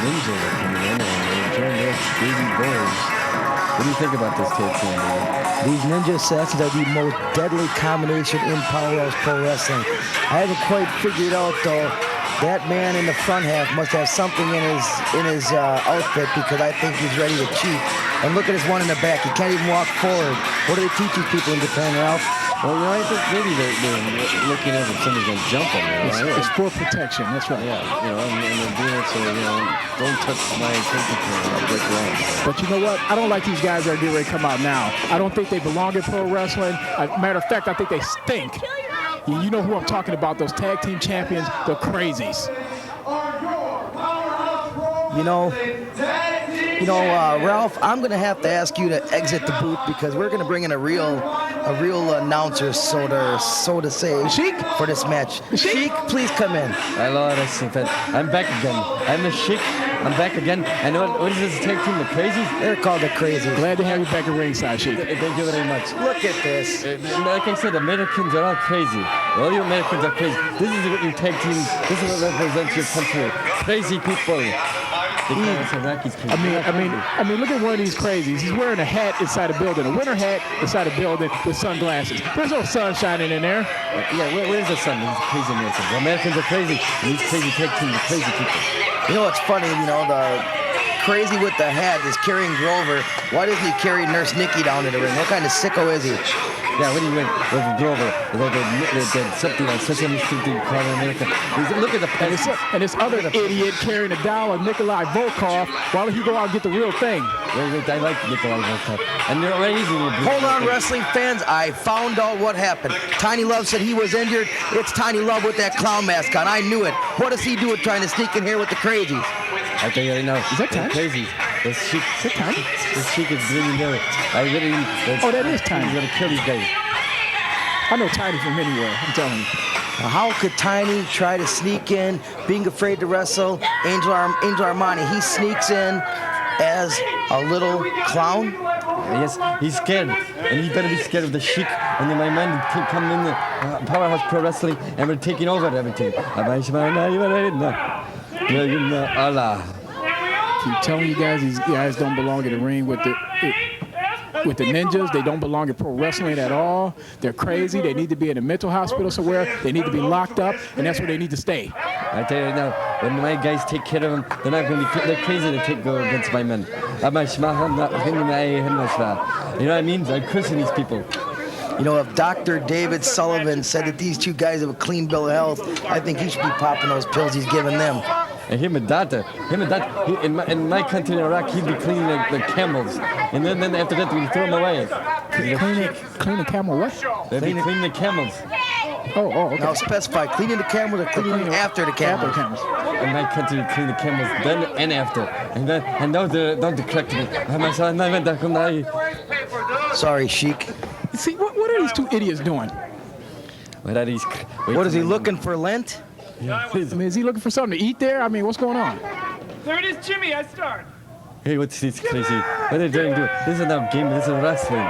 Ninjas are coming in and they're enjoying their crazy boys. What do you think about this tag team, man? These Ninja Assassins are the most deadly combination in PowerHouse Pro Wrestling. I haven't quite figured out, though, that man in the front half must have something in his outfit, because I think he's ready to cheat. And look at his one in the back. He can't even walk forward. What do they teach these people in Japan, Ralph? Well, I think maybe they're looking at if somebody's going to jump on them. It's for protection. That's right. Yeah, and they're doing it so, don't touch my attention point. I'll break your arm. But you know what? I don't like these guys that are getting ready to come out now. I don't think they belong in pro wrestling. Matter of fact, I think they stink. You know who I'm talking about, those tag team champions, the Crazies. Ralph, I'm going to have to ask you to exit the booth, because we're going to bring in a real announcer, so to say, Sheik, for this match. Sheik, please come in. Hello, wrestling fans. I'm back again. I'm the Sheik. I'm back again. And what is this tag team, the Crazies? They're called the Crazies. Glad to have you back at ringside, Sheik. Thank you very much. Look at this. Like I said, Americans are all crazy. All you Americans are crazy. This is what your tag team, this is what represents your country. Crazy people. I mean, look at one of these crazies. He's wearing a hat inside a building, a winter hat inside a building with sunglasses. There's no sun shining in there. Yeah, where's the sun? These crazy Americans. The Americans are crazy, and these crazy tag teams are crazy people. You know what's funny? The crazy with the hat is carrying Grover. Why doesn't he carry Nurse Nikki down to the ring? What kind of sicko is he? Yeah, when he went with Grover, they something on Sesame Street in America. Look at the pants. And this other idiot carrying a doll of Nikolai Volkov. Why don't he go out and get the real thing? I like Nikolai Volkov. And they're crazy. Hold on, wrestling fans. I found out what happened. Tiny Love said he was injured. It's Tiny Love with that clown mask on. I knew it. What does he do trying to sneak in here with the Crazies? I tell you right now. Is that Tiny? Crazy. This Sheik. Is that Tiny? This Sheik is really there. That is Tiny. He's going to kill these guys. I know Tiny from anywhere, I'm telling you. How could Tiny try to sneak in, being afraid to wrestle? Angel Armani, he sneaks in as a little clown? Yes, he's scared. And he better be scared of the Sheik. And then my man come in the PowerHouse Pro Wrestling, and we're taking over everything. Keep telling you guys, these guys don't belong in the ring with the Ninjas. They don't belong in pro wrestling at all. They're crazy. They need to be in a mental hospital somewhere. They need to be locked up, and that's where they need to stay. I tell you right now, when my guys take care of them, they're not going to be. They're crazy to go against my men. You know what I mean? I'm cursing these people. If Dr. David Sullivan said that these two guys have a clean bill of health, I think he should be popping those pills he's giving them. And him and Dada, in my country in Iraq, he'd be cleaning the camels. And then after that, we'd throw them away. Clean the camel what? They'd be cleaning the camels. Oh, okay. Now specify, cleaning the camels or cleaning after the camels? In my country, we clean the camels then and after. And now don't correct me. Sorry, Sheik. See, what are these two idiots doing? What is he looking for, Lent? Yeah. I mean, is he looking for something to eat there? I mean, what's going on? There it is, Jimmy. I start. Hey, what's this crazy? What are they doing? This is not a game. This is wrestling.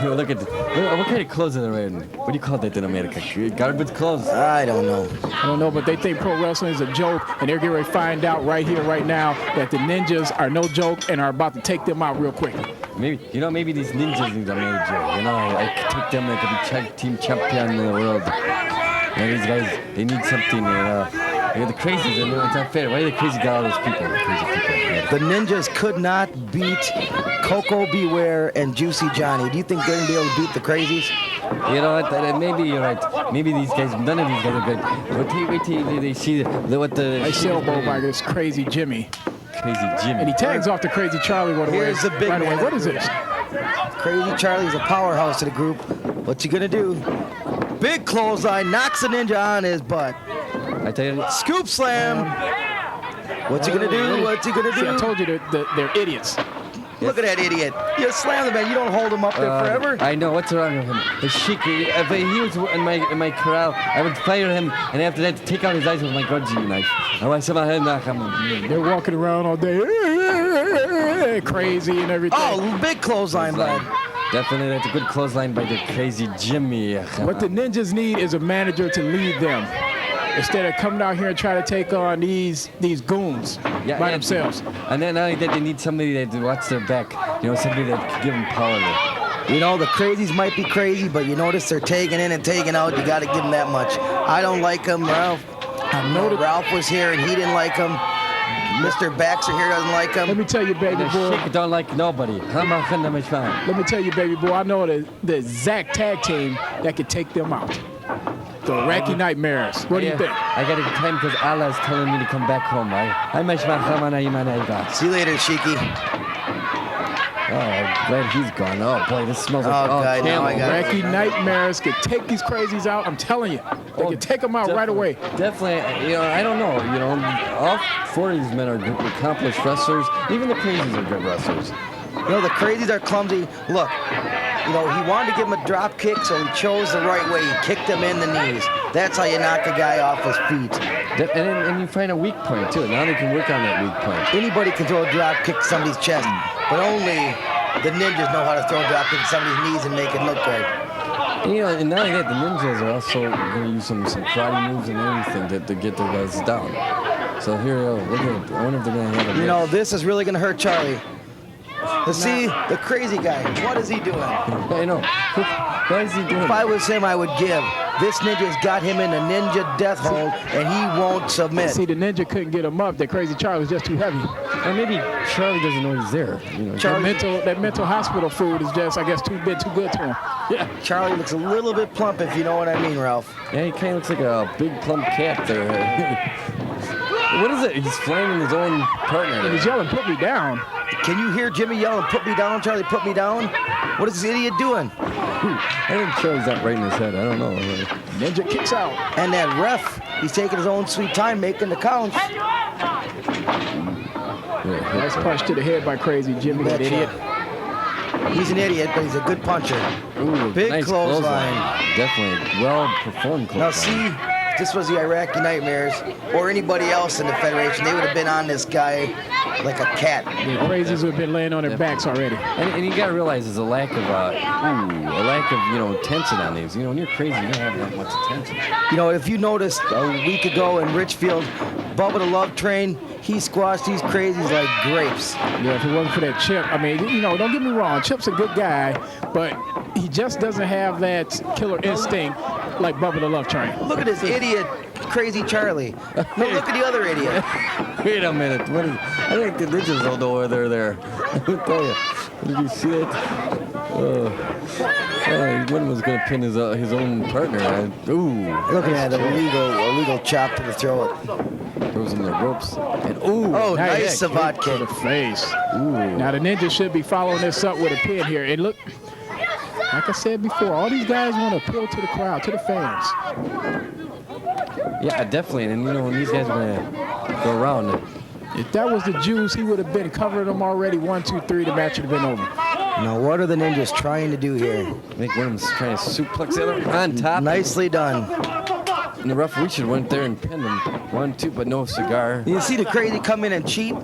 Look at what kind of clothes are they wearing? What do you call that in America? Garbage clothes? I don't know. I don't know, but they think pro wrestling is a joke, and they're getting ready to find out right here, right now, that the Ninjas are no joke and are about to take them out real quick. Maybe these Ninjas need a major. I take them like a tag team champion in the world. These guys, they need something. The crazies, it's not fair. Why do the crazy got all those people? Crazy people. The Ninjas could not beat Coco Beware and Juicy Johnny. Do you think they're going to be able to beat the Crazies? You know what? Maybe you're right. Maybe these guys, none of these guys are good. Wait till they see what the... Nice elbow by this crazy Jimmy. Crazy Jimmy. And he tags off the crazy Charlie right away. Here's the big right away. man. What is this? Crazy Charlie's a powerhouse of the group. What's he going to do? Big clothesline, knocks the Ninja on his butt. I tell you, scoop slam. What's he gonna do? What's he gonna do? See, I told you they're idiots. Look at that idiot. You slam the man. You don't hold him up there forever. I know. What's wrong with him? The Sheik, if he was in my corral, I would fire him, and after that, take out his eyes with my grudgy knife. They're walking around all day, crazy and everything. Oh, big clothesline, bud. Definitely, that's a good clothesline by the crazy Jimmy. What the Ninjas need is a manager to lead them. instead of coming out here and trying to take on these goons by themselves. And then not only that, they need somebody that watch their back. Somebody that can give them power. The crazies might be crazy, but you notice they're taking in and taking out. You got to give them that much. I don't like them, Ralph. Ralph was here and he didn't like them. Mr. Baxter here doesn't like him. Let me tell you, baby boy. Sheik don't like nobody. Let me tell you, baby boy. I know the exact tag team that could take them out. The Iraqi Nightmares. What do you think? I got to get time because Allah's telling me to come back home. See you later, Sheiky. Oh, I'm glad he's gone. Oh, boy, this smells like God, now I got Iraqi Nightmares could take these crazies out. I'm telling you. They could take them out right away. Definitely. I don't know. All 4 of these men are accomplished wrestlers. Even the crazies are good wrestlers. The crazies are clumsy. Look, he wanted to give him a drop kick, so he chose the right way. He kicked him in the knees. That's how you knock a guy off his feet. And you find a weak point, too. Now they can work on that weak point. Anybody can throw a drop kick to somebody's chest, but only the ninjas know how to throw a drop kick to somebody's knees and make it look good. And not only that, the ninjas are also going to use some karate moves and everything to get their guys down. So here, look at it. I wonder if they're going to have a this is really going to hurt Charlie. To see the crazy guy, what is he doing? I know. What is he doing? If I was him, I would give. This ninja's got him in a ninja death hold, and he won't submit. See, the ninja couldn't get him up. That crazy Charlie was just too heavy. Or maybe Charlie doesn't know he's there. That mental hospital food is just, I guess, too good to him. Yeah. Charlie looks a little bit plump, if you know what I mean, Ralph. Yeah, he kind of looks like a big plump cat there. What is it? He's flaming his own partner. And he's yelling, "Put me down." Can you hear Jimmy yelling, "Put me down, Charlie, put me down"? What is this idiot doing? I think Charlie's not right in his head. I don't know. Ninja kicks out. And that ref, he's taking his own sweet time making the counts. Nice punch to the head by Crazy Jimmy, that idiot. He's an idiot, but he's a good puncher. Ooh, big nice clothesline. Definitely well-performed clothesline. Now see, if this was the Iraqi Nightmares or anybody else in the Federation, they would have been on this guy like a cat. The crazies would have been laying on their backs already. And you got to realize there's a lack of tension on these. When you're crazy, you don't have that much tension. If you noticed a week ago in Richfield, Bubba the Love Train, he squashed these crazies like grapes. Yeah, if it wasn't for that Chip, don't get me wrong, Chip's a good guy, but he just doesn't have that killer instinct like Bubba the Love Train. Look at this idiot, Crazy Charlie. No, look at the other idiot. Wait a minute. I think the ninjas don't know why they're there. I'll tell you. Did you see it? One was going to pin his own partner. Looking at an illegal chop to the throat. Throws him the ropes. And nice savate kick to the face. Now the ninja should be following this up with a pin here. And look, like I said before, all these guys want to appeal to the crowd, to the fans. Yeah, definitely. And when these guys are going to go around. If that was the Jews, he would have been covering them already. 1, 2, 3, the match would have been over. Now, what are the ninjas trying to do here? I think one of them's trying to suplex the other on top. Nicely done. And the referee should have went there and pinned him. 1, 2, but no cigar. You see the crazy come in and cheat?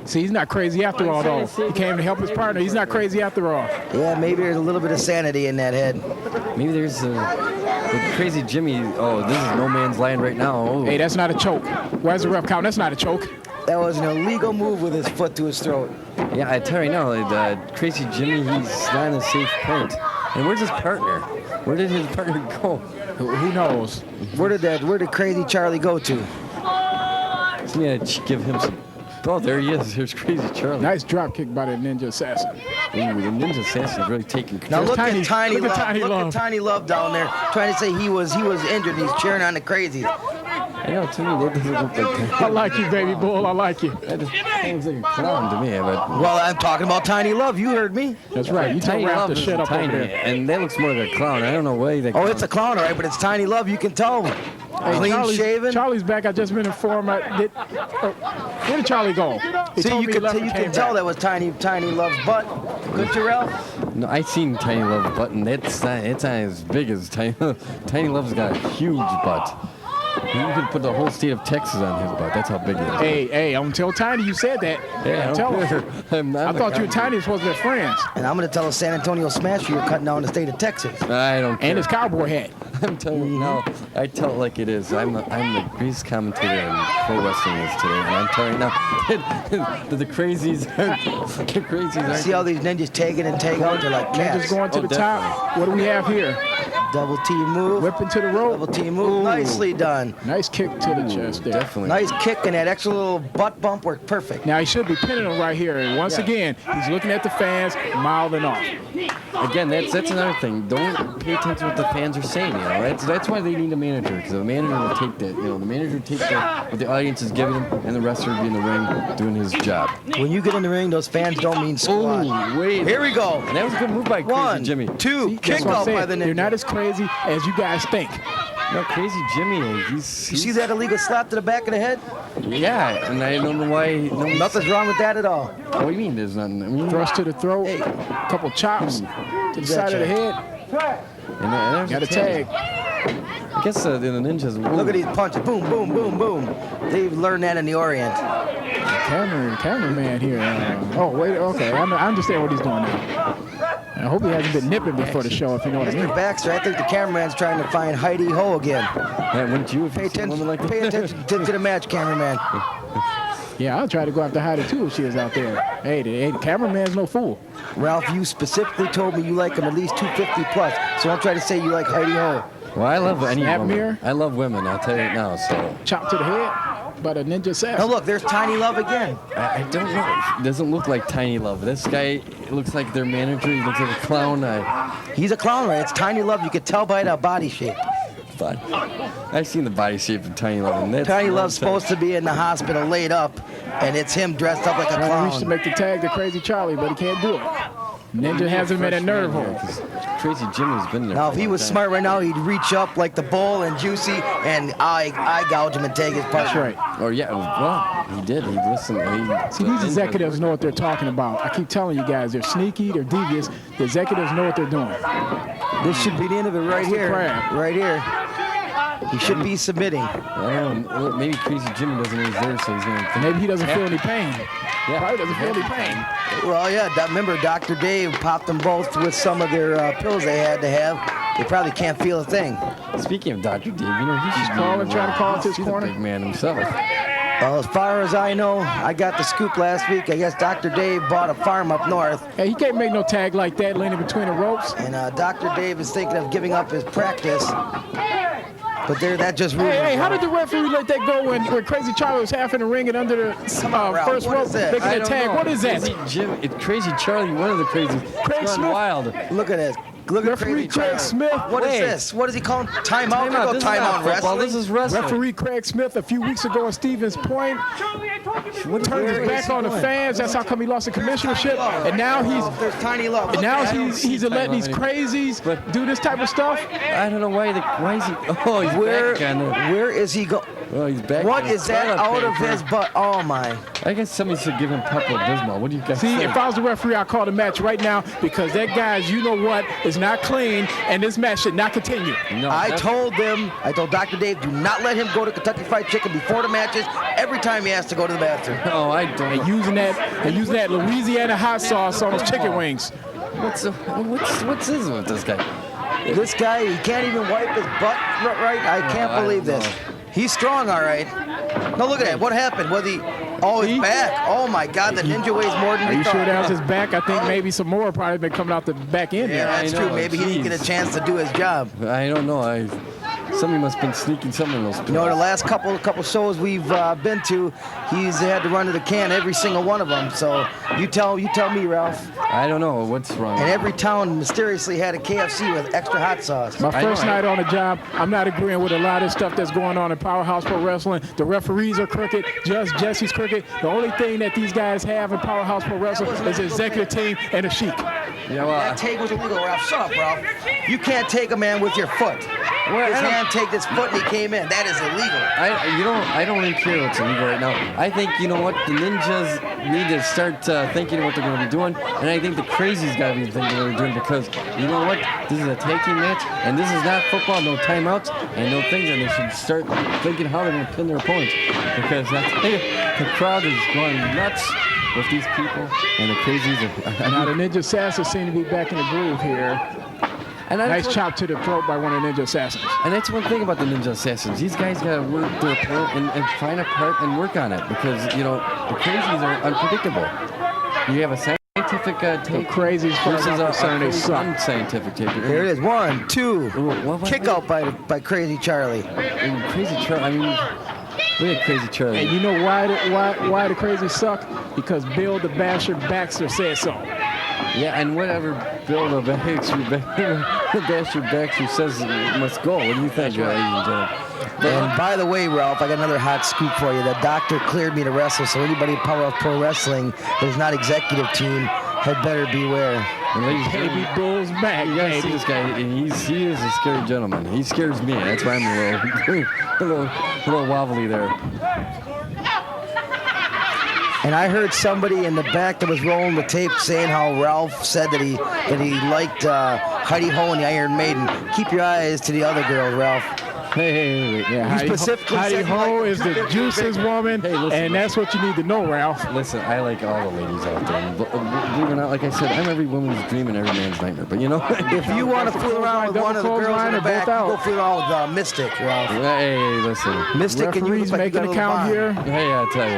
See, he's not crazy after all, though. He came to help his partner. He's not crazy after all. Yeah, maybe there's a little bit of sanity in that head. Maybe there's the Crazy Jimmy. Oh, this is no man's land right now. Oh. Hey, that's not a choke. Where's the ref count? That's not a choke. That was an illegal move with his foot to his throat. Yeah, I tell you now, Crazy Jimmy, he's not in a safe point. And where's his partner? Where did his partner go? Who knows? Where did Crazy Charlie go to? Let's give him some. Oh, there he is. Here's Crazy Charlie. Nice drop kick by the Ninja Assassin. Ooh, the Ninja Assassin's really taking control. Now look at Tiny Love. Look at Tiny Love down there trying to say he was injured. He's cheering on the Crazies. I know, to me, that doesn't look like that. I like you, baby bull. I like you. That sounds like a clown to me. But well, I'm talking about Tiny Love. You heard me. That's right. You tell Ralph to shut up over there. And that looks more like a clown. I don't know why they. Oh, it's a clown, all right, but it's Tiny Love. You can tell. Clean shaven. Charlie's back. I just been informed. Where did Charlie go? See, you can tell that was Tiny Love's butt. Couldn't you, Ralph? No, I seen Tiny Love's butt, and it's not as big as Tiny Love's got a huge butt. You could put the whole state of Texas on his butt. That's how big it is. Hey, I'm tell Tiny you said that. Yeah, tell her. I thought you and Tiny were supposed to be friends. And I'm going to tell a San Antonio Smasher you're cutting down the state of Texas. I don't care. And his cowboy hat. I'm telling you now. I tell it like it is. I'm the greatest commentator in pro wrestling is today, and I'm telling you now that the crazies aren't. See all these ninjas tagging and tag out? They're like cats. Ninjas going to the top. What do we have here? Double T move. Whipping to the rope. Double T move. Nicely done. Nice kick to the chest there. Definitely. Nice kick, and that extra little butt bump worked perfect. Now he should be pinning him right here. And once again, he's looking at the fans, mouthing off. Again, that's another thing. Don't pay attention to what the fans are saying. You know, that's why they need a manager, because the manager will take that. You know, the manager will take what the audience is giving him, and the wrestler will be in the ring doing his job. When you get in the ring, those fans don't mean squat. Oh, wait. Here we go. And that was a good move by Crazy Jimmy. 1, 2, See, kick that's what I'm out saying. by the ninja. They're not as crazy as you guys think. No, Crazy Jimmy. He's You see that illegal slap to the back of the head? Yeah, and I don't know why. Nothing's wrong with that at all. What do you mean there's nothing? I mean, Thrust to the throat, Hey. couple chops to the side of the head. and there's Got a tag. I guess the ninjas. Look at these punches. Boom, boom, boom, boom. They've learned that in the Orient. Cameraman here. Oh, wait, okay. I understand what he's doing now. I hope he hasn't been nipping before the show, if you know what I mean. Mr. Baxter, I think the cameraman's trying to find Heidi Ho again. Man, wouldn't you? If Pay you seen a woman attention, like pay that? attention to the match, cameraman. Yeah, I'll try to go after Heidi, too, if she is out there. Hey, the cameraman's no fool. Ralph, you specifically told me you like him at least 250 plus, so don't try to say you like Heidi Ho. Well, I love any Snap woman. mirror. I love women. I'll tell you it now. So Chop to the head by the ninja assassin. Now look, there's Tiny Love again. I don't know. It doesn't look like Tiny Love. This guy looks like their manager. He looks like a clown. He's a clown, right? It's Tiny Love. You could tell by the body shape. But I've seen the body shape of Tiny Love. And that's Tiny Love's supposed to be in the hospital laid up, and it's him dressed up like a Trying to reach to clown. make the tag to Crazy Charlie, but he can't do it. Ninja has him in a nerve hole. Crazy Jimmy's been there. Now, for if he a long was time. smart right now, he'd reach up like the bull and Juicy and eye gouge him and take his part. That's right. Or yeah, well, he did. He listened. See, these executives know what they're talking about. I keep telling you guys, they're sneaky, they're devious. The executives know what they're doing. This should be the end of it right That's the here. crab. Right here. He should be submitting. I don't know. Maybe Crazy Jimmy doesn't know he's there, so he's gonna. Maybe he doesn't feel any pain. Yeah. Probably doesn't feel any pain. Well, yeah, remember Dr. Dave popped them both with some of their pills they had to have. They probably can't feel a thing. Speaking of Dr. Dave, you know he's calling, trying to call into his corner. Big man himself. Well, as far as I know, I got the scoop last week. I guess Dr. Dave bought a farm up north, Hey, he can't make no tag like that leaning between the ropes. and Dr. Dave is thinking of giving up his practice. But that just rumors. Hey, how did the referee let that go when Crazy Charlie was half in the ring and under the Ralph, first what rope is that? making I a don't tag? know. What is that? It's Crazy Charlie, one of the crazies. Craig It's gone Smith? wild. Look at this. Look at Referee Crazy Craig Charlie. Smith. What is Wait. this? What does he call him? Timeout? Timeout. Go This is not timeout football. wrestling. This is wrestling. Referee Craig Smith a few weeks ago on Stevens Point Charlie, I told you. What turned his where back is he on the going? fans. That's how come he lost the commissionership. And now There's Tiny Love. he's Look now at that. he's letting these crazies do this type of stuff. I don't know why is he? Oh, he's back on the. Where is he going? Oh, he's back. What on is the that toilet out of paper. his butt? Oh my! I guess somebody should give him Pepto-Bismol. What do you guys See, think? if I was the referee, I'd call the match right now because that guy's, you know what, is not clean, and this match should not continue. No, I that's- told Dr. Dave, do not let him go to Kentucky Fried Chicken before the matches. Every time he has to go to the bathroom. No, I don't. And using that Louisiana hot sauce on his chicken wings. What's this with this guy? This guy, he can't even wipe his butt right. I can't I believe don't this. know. He's strong, all right. No, look at that. What happened? Was he? Oh, his back. Oh my God, the ninja weighs more than Are we you sure thought. that was his back? I think maybe some more probably been coming out the back end Yeah, there. that's I know, true. Maybe he didn't get a jeez. chance to do his job. I don't know. Somebody must have been sneaking something in those pills. You know, the last couple shows we've been to, he's had to run to the can every single one of them. So you tell me, Ralph. I don't know what's wrong. And every town mysteriously had a KFC with extra hot sauce. My I know, first night on the job, I'm not agreeing with a lot of stuff that's going on in PowerHouse Pro Wrestling. The referees are crooked. Judge Jesse's crooked. The only thing that these guys have in PowerHouse Pro Wrestling is the executive team and a Sheik. Yeah, well, That take was illegal, Ralph. Shut up, Ralph. You can't take a man with your foot. Well, His I don't- hand take this foot and he came in. That is illegal. I don't really care what's illegal right now. I think, you know what, the ninjas need to start thinking what they're going to be doing, and I think the crazies got to be thinking what they're doing because, you know what, this is a tag team match, and this is not football, no timeouts, and no things, and they should start thinking how they're going to pin their opponents because the crowd is going nuts with these people, and the crazies are... Now the Ninja Assassins seem to be back in the groove here. And that's Nice what- chop to the throat by one of the Ninja Assassins. And that's one thing about the Ninja Assassins. These guys got to work their part and find a part and work on it because, you know, the crazies are unpredictable. You have a scientific take Crazies, as far as versus I'm a concerned, they suck. unscientific take. Here it is. 1, 2. What was Kick it? out by Crazy Charlie. Crazy Charlie. I mean, look at Crazy Charlie. And you know why the crazies suck? Because Bill the Basher Baxter said so. Yeah, and whatever Bill the Basher Baxter says must go. What do you think, ladies and gentlemen? And by the way, Ralph, I got another hot scoop for you. The doctor cleared me to wrestle, so anybody at Powerhouse Pro Wrestling that is not executive team had better beware. And ladies and Baby gentlemen, Bull's back, you guys see baby. this guy, and he is a scary gentleman. He scares me. That's why I'm a little wobbly there. And I heard somebody in the back that was rolling the tape saying how Ralph said that he liked Heidi Ho and the Iron Maiden. Keep your eyes to the other girls, Ralph. Hey. Yeah, He specifically Heidi said he Ho liked is the big, juiciest woman, Hey, listen, and that's what you need to know, Ralph. Listen, I like all the ladies out there. And believe it or not, like I said, I'm every woman's dream and every man's nightmare. But you know, If you want to fool around with one of the girls in the back, you go fool around with Mystic, Ralph. hey, listen. Mystic and you Referees look like you making got a a little count bond. here. Hey, I tell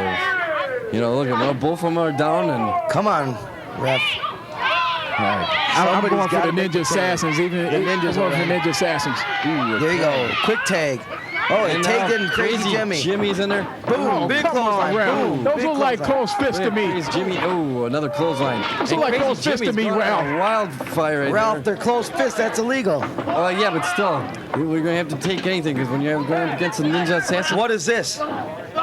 you, look at both of them are down, and Come on, Ref. all right. I'm Somebody's going for gotta the make Ninja the tag. Assassins. Even The Ninjas I'm going for are the in. Ninja Assassins. There you go. Quick tag. Oh, And and now tagged in Crazy Jimmy. Jimmy's in there. Boom, Oh, big come clothesline. on, Ralph. Boom, Those big look like clothesline. close fists to me. Crazy Jimmy. Oh, another clothesline. Those And look like Crazy close fists to Jimmy's me, going on Ralph. a wildfire right Ralph, there. they're closed fists. That's illegal. Yeah, but still, we're going to have to take anything because when you're going up against a ninja assassin. What is this?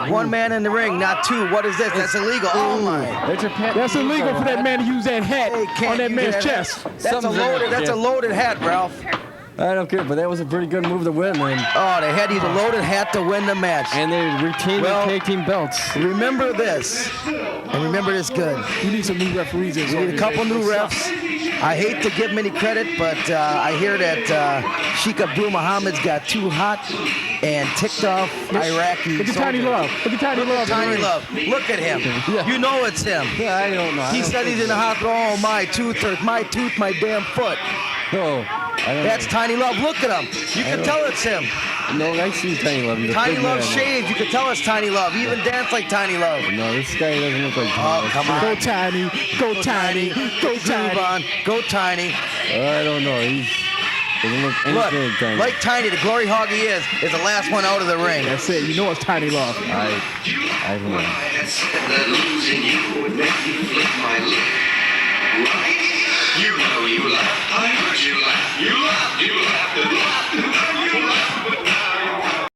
One man in the ring, not two. What is this? That's illegal. Oh my. That's your pet. That's illegal for that man to use that hat Hey, can't on that use man's that hat. chest. That's a loaded hat, Ralph. I don't care, but that was a pretty good move to win, man. Oh, they had to use a loaded hat to win the match. And they retained Well- the tag team belts. Remember this, and remember this good. You need some new referees in this We need a couple new organization. refs. I hate to give him any credit, but I hear that Sheikh Abdul Muhammad's got too hot and ticked off Iraqi. Look at Tiny soldiers. Love. Look at Tiny Love. Tiny Love. Look at him. Yeah. You know it's him. Yeah, I don't know. He said he's in the hospital. Oh, my tooth hurts. My tooth, my damn foot. Oh, I don't That's Tiny Love. Look at him. You can tell it's him. No, I see Tiny Love. He's a Tiny big Love man. shaved. You can tell it's Tiny Love. He even danced like Tiny Love. No, this guy doesn't look like Tiny Oh, Love. come on. Go Tiny. Go Tiny. Go Groove Tiny. on. Go Tiny. I don't know. He doesn't look Look, anything like Tiny. like Tiny, the glory hog he is the last one out of the ring. That's it. You know it's Tiny Love. I don't know. That losing you would make me flip my lip. Right? You know you laugh. I heard you laugh. You laughed. You laughed. You laughed. You laughed.